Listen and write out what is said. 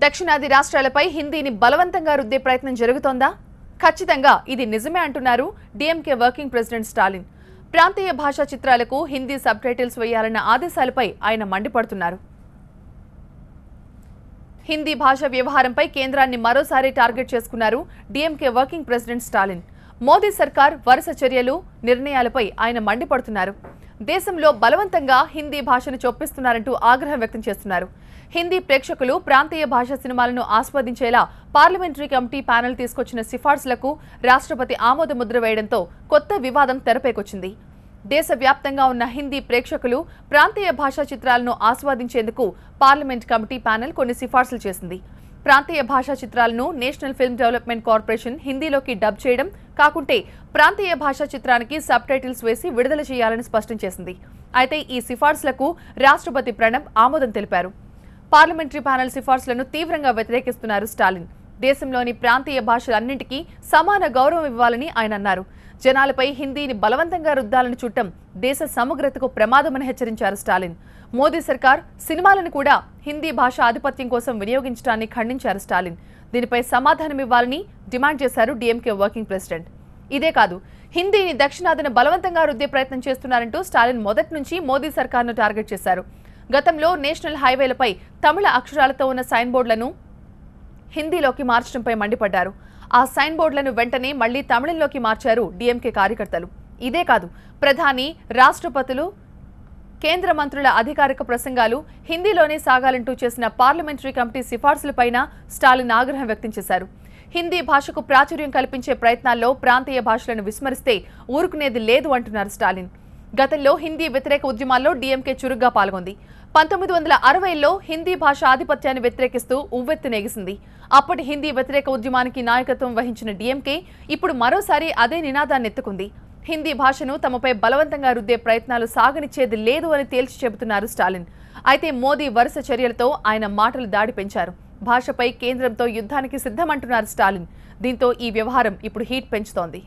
దక్షిణాది రాష్ట్రాలపై హిందీని బలవంతంగా రుద్దే ప్రయత్నం జరుగుతోందా? ఖచ్చితంగా ఇది నిజమే అంటున్నారు డీఎంకే వర్కింగ్ ప్రెసిడెంట్ స్టాలిన్. ప్రాంతీయ భాషా చిత్రాలకు హిందీ సబ్ టైటిల్స్ వేయాలన్న ఆదేశాలపై ఆయన మండిపడుతున్నారు. హిందీ భాష వ్యవహారంపై కేంద్రాన్ని మరోసారి టార్గెట్ చేసుకున్నారు DMK working president Stalin. Modi సర్కార్ వరుస చర్యలు, నిర్ణయాలపై ఆయన మండిపడుతున్నారు. దేశంలో బలవంతంగా హిందీ భాషను చొప్పిస్తున్నారంటూ ఆగ్రహం వ్యక్తం చేస్తున్నారు. హిందీ ప్రేక్షకులు ప్రాంతీయ భాషా సినిమాలను ఆస్వాదించేలా పార్లమెంటరీ కమిటీ ప్యానెల్ తీసుకొచ్చిన సిఫార్సులకు రాష్ట్రపతి ఆమోద ముద్ర వేయడంతో కొత్త వివాదం తెరపైకొచ్చింది. దేశవ్యాప్తంగా ఉన్న హిందీ ప్రేక్షకులు ప్రాంతీయ భాషా చిత్రాలను ఆస్వాదించేందుకు పార్లమెంట్ కమిటీ ప్యానెల్ కొన్ని సిఫార్సులు చేసింది. ప్రాంతీయ భాషా చిత్రాలను నేషనల్ ఫిల్మ్ డెవలప్మెంట్ కార్పొరేషన్ హిందీలోకి డబ్ చేయడం కాకుంటే ప్రాంతీయ భాషా చిత్రానికి సబ్ టైటిల్స్ వేసి విడుదల చేయాలని స్పష్టం చేసింది. అయితే ఈ సిఫార్సులకు రాష్ట్రపతి ప్రణబ్ ఆమోదం తెలిపారు. పార్లమెంటరీ ప్యానెల్ సిఫార్సులను తీవ్రంగా వ్యతిరేకిస్తున్నారు స్టాలిన్. దేశంలోని ప్రాంతీయ భాషలన్నింటికీ సమాన గౌరవం ఇవ్వాలని ఆయన అన్నారు. జనాలపై హిందీని బలవంతంగా రుద్దాలని చూడటం దేశ సమగ్రతకు ప్రమాదమని హెచ్చరించారు స్టాలిన్. మోదీ సర్కార్ సినిమాలను కూడా హిందీ భాష ఆధిపత్యం కోసం వినియోగించడాన్ని ఖండించారు స్టాలిన్. దీనిపై సమాధానమివ్వాలని డిమాండ్ చేశారు డీఎంకే వర్కింగ్ ప్రెసిడెంట్. ఇదే కాదు, హిందీని దక్షిణాదిన బలవంతంగా రుద్దే ప్రయత్నం చేస్తున్నారంటూ స్టాలిన్ మొదటి నుంచి మోదీ సర్కార్ను టార్గెట్ చేశారు. గతంలో నేషనల్ హైవేలపై తమిళ అక్షరాలతో ఉన్న సైన్ బోర్డులను హిందీలోకి మార్చడంపై మండిపడ్డారు. ఆ సైన్ బోర్డులను వెంటనే మళ్లీ తమిళంలోకి మార్చారు డీఎంకే కార్యకర్తలు. ఇదే కాదు, ప్రధాని, రాష్ట్రపతులు, కేంద్ర మంత్రుల అధికారిక ప్రసంగాలు హిందీలోనే సాగాలంటూ చేసిన పార్లమెంటరీ కమిటీ సిఫార్సులపైన స్టాలిన్ ఆగ్రహం వ్యక్తం చేశారు. హిందీ భాషకు ప్రాచుర్యం కల్పించే ప్రయత్నాల్లో ప్రాంతీయ భాషలను విస్మరిస్తే ఊరుకునేది లేదు అంటున్నారు స్టాలిన్. గతంలో హిందీ వ్యతిరేక ఉద్యమాల్లో డీఎంకే చురుగ్గా పాల్గొంది. 1960లో హిందీ భాష ఆధిపత్యాన్ని వ్యతిరేకిస్తూ ఉవ్వెత్తునేగిసింది. అప్పటి హిందీ వ్యతిరేక ఉద్యమానికి నాయకత్వం వహించిన డీఎంకే ఇప్పుడు మరోసారి అదే నినాదాన్ని ఎత్తుకుంది. హిందీ భాషను తమపై బలవంతంగా రుద్దే ప్రయత్నాలు సాగనిచ్చేది లేదు అని తేల్చి చెబుతున్నారు స్టాలిన్. అయితే మోదీ వరుస చర్యలతో ఆయన మాటలు దాడి పెంచారు. భాషపై కేంద్రంతో యుద్ధానికి సిద్ధమంటున్నారు స్టాలిన్. దీంతో ఈ వ్యవహారం ఇప్పుడు హీట్ పెంచుతోంది.